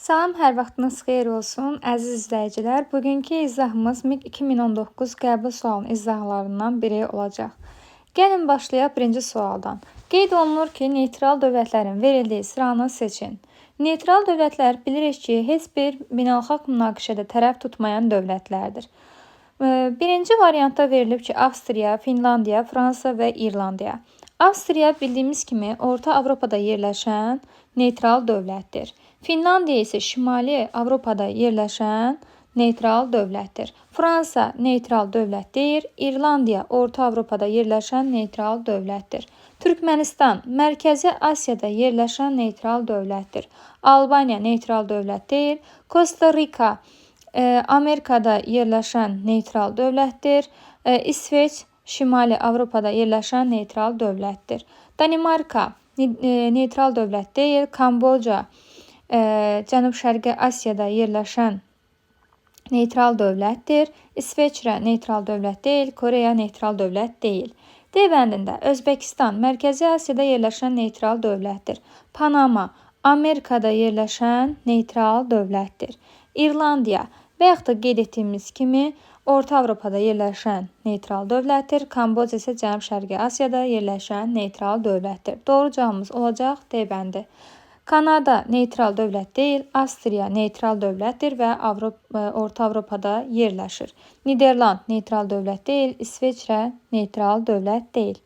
Salam, hər vaxtınız xeyir olsun, əziz izləyicilər. Bugünkü izahımız MİQ 2019 qəbul sualının izahlarından biri olacaq. Gəlin başlayaq birinci sualdan. Qeyd olunur ki, neytral dövlətlərin verildiyi sıranı seçin. Neytral dövlətlər bilirik ki, heç bir beynəlxalq münaqişədə tərəf tutmayan dövlətlərdir. Birinci variantda verilib ki, Avstriya, Finlandiya, Fransa və İrlandiya. Avstriya bildiyimiz kimi Orta Avropada yerləşən neytral dövlətdir. Finlandiya isə Şimali Avropada yerləşən neytral dövlətdir. Fransa neytral dövlət deyil, İrlandiya Orta Avropada yerləşən neytral dövlətdir. Türkmənistan Mərkəzi Asiyada yerləşən neytral dövlətdir. Albaniya neytral dövlət deyil, Kosta Rika Amerikada yerləşən neytral dövlətdir. İsveç Şimali Avropada yerləşən neytral dövlətdir. Danimarka neytral dövlət deyil, Kamboca Cənub-Şərqi Asiyada yerləşən neytral dövlətdir. İsveçrə neytral dövlət deyil, Koreya neytral dövlət deyil. D bəndində Özbəkistan Mərkəzi Asiyada yerləşən neytral dövlətdir. Panama Amerikada yerləşən neytral dövlətdir. İrlandiya və yaxud da qeyd etdiyimiz kimi Orta Avropada yerləşən neytral dövlətdir. Kamboca isə Cənub-Şərqi Asiyada yerləşən neytral dövlətdir. Doğru cavabımız olacaq D bəndi. Kanada neytral dövlət deyil, Avstriya neytral dövlətdir və Orta Avropada yerləşir. Niderland neytral dövlət deyil, İsveçrə neytral dövlət deyil.